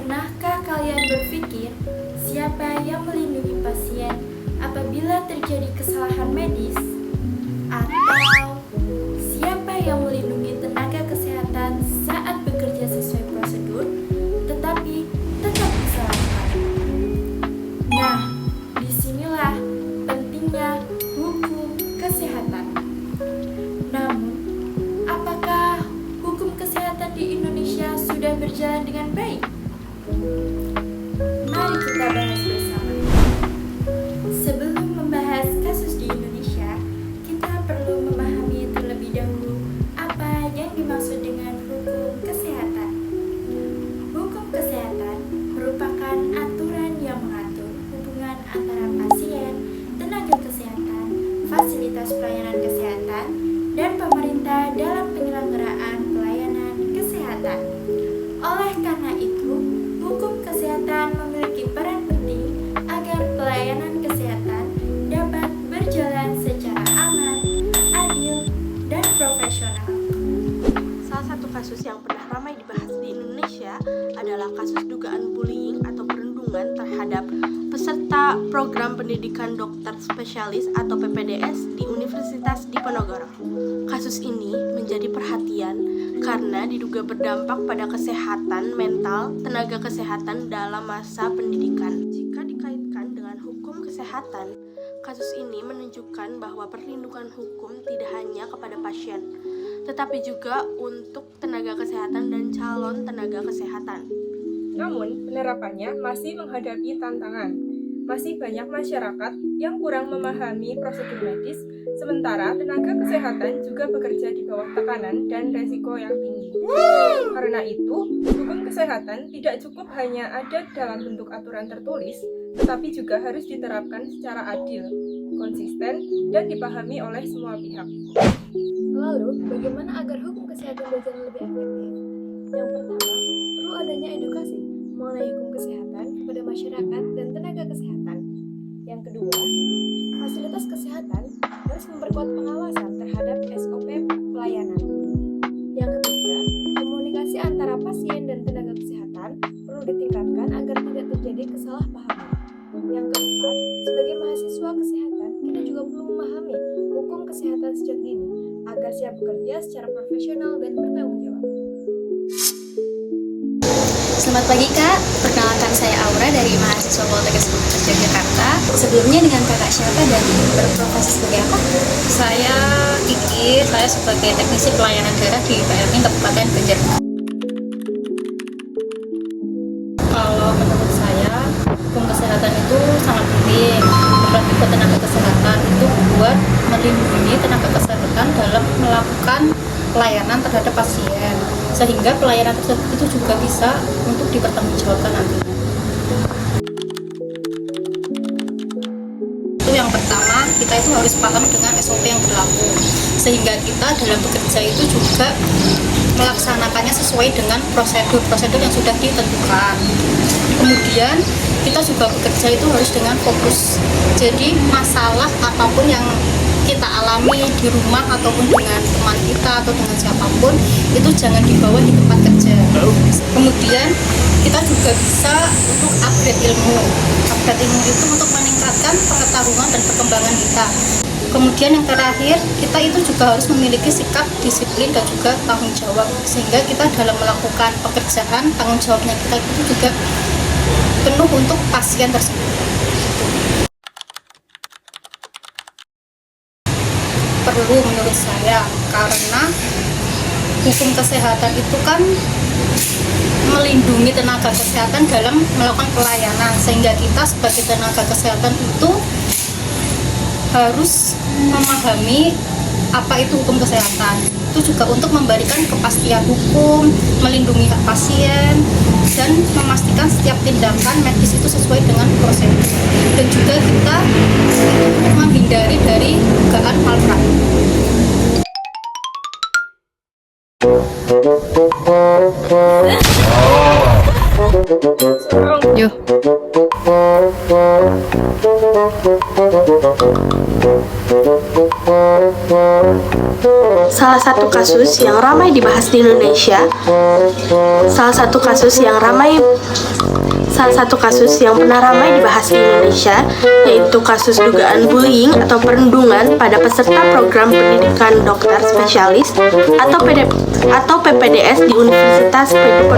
Pernahkah kalian berpikir siapa yang melindungi pasien apabila terjadi kesalahan medis? Atau siapa yang melindungi tenaga kesehatan saat bekerja sesuai prosedur tetapi tetap disalahkan? Nah, disinilah pentingnya hukum kesehatan. Namun, apakah hukum kesehatan di Indonesia sudah berjalan dengan baik? Mari kita bahas bersama. Sebelum membahas kasus di Indonesia, kita perlu memahami terlebih dahulu apa yang dimaksud dengan hukum kesehatan. Hukum kesehatan merupakan aturan yang mengatur hubungan antara pasien, tenaga kesehatan, fasilitas pelayanan kesehatan, dan pemerintah dalam penyelenggaraan pelayanan kesehatan. Oleh karena itu, hukum kesehatan memiliki peran penting agar pelayanan kesehatan dapat berjalan secara aman, adil, dan profesional. Salah satu kasus yang pernah ramai dibahas di Indonesia adalah kasus dugaan bullying atau perundungan terhadap peserta program pendidikan dokter spesialis atau PPDS di Universitas Diponegoro. Kasus ini menjadi perhatian karena diduga berdampak pada kesehatan mental tenaga kesehatan dalam masa pendidikan. Jika dikaitkan dengan hukum kesehatan, kasus ini menunjukkan bahwa perlindungan hukum tidak hanya kepada pasien, tetapi juga untuk tenaga kesehatan dan calon tenaga kesehatan. Namun, penerapannya masih menghadapi tantangan. Masih banyak masyarakat yang kurang memahami prosedur medis, sementara tenaga kesehatan juga bekerja di bawah tekanan dan resiko yang tinggi. Karena itu, hukum kesehatan tidak cukup hanya ada dalam bentuk aturan tertulis, tetapi juga harus diterapkan secara adil, konsisten, dan dipahami oleh semua pihak. Lalu, bagaimana agar hukum kesehatan berjalan lebih efektif? Yang pertama, perlu adanya edukasi mengenai hukum kesehatan kepada masyarakat dan tenaga kesehatan. Yang kedua, fasilitas kesehatan harus memperkuat pengawasan terhadap SOP pelayanan. Yang ketiga, komunikasi antara pasien dan tenaga kesehatan perlu ditingkatkan agar tidak terjadi kesalahpahaman. Yang keempat, sebagai mahasiswa kesehatan, kita juga perlu memahami hukum kesehatan sejak dini agar siap bekerja secara profesional dan bertanggung jawab. Selamat pagi Kak, perkenalkan saya Aura dari mahasiswa Politeknik Yogyakarta. Sebelumnya dengan Kakak siapa dan berprofesi sebagai apa? Saya Kiki, saya sebagai teknisi pelayanan daerah di PMI Kabupaten Banjarmasin. Kalau menurut saya, hukum kesehatan itu sangat penting, apalagi buat tenaga kesehatan itu buat melindungi tenaga kesehatan dalam melakukan pelayanan terhadap pasien, sehingga pelayanan tersebut itu juga bisa untuk dipertanggungjawabkan nantinya. Itu yang pertama, kita itu harus paham dengan SOP yang berlaku, sehingga kita dalam bekerja itu juga melaksanakannya sesuai dengan prosedur-prosedur yang sudah ditentukan. Kemudian kita juga bekerja itu harus dengan fokus, jadi masalah apapun yang kita alami di rumah ataupun dengan teman kita atau dengan siapapun itu jangan dibawa di tempat kerja. Kemudian kita juga bisa untuk upgrade ilmu itu untuk meningkatkan pengetahuan dan perkembangan kita. Kemudian yang terakhir, kita itu juga harus memiliki sikap disiplin dan juga tanggung jawab, sehingga kita dalam melakukan pekerjaan, tanggung jawabnya kita itu juga penuh untuk pasien tersebut. Perlu menurut saya, karena hukum kesehatan itu kan melindungi tenaga kesehatan dalam melakukan pelayanan, sehingga kita sebagai tenaga kesehatan itu harus memahami apa itu hukum kesehatan. Itu juga untuk memberikan kepastian hukum, melindungi hak pasien, dan memastikan setiap tindakan medis itu sesuai dengan prosedur, dan juga kita menghindari dari dugaan malpraktik. Yo. Salah satu kasus yang ramai dibahas di Indonesia pernah ramai dibahas di Indonesia yaitu kasus dugaan bullying atau perundungan pada peserta program pendidikan dokter spesialis atau PPDS di Universitas Penuh.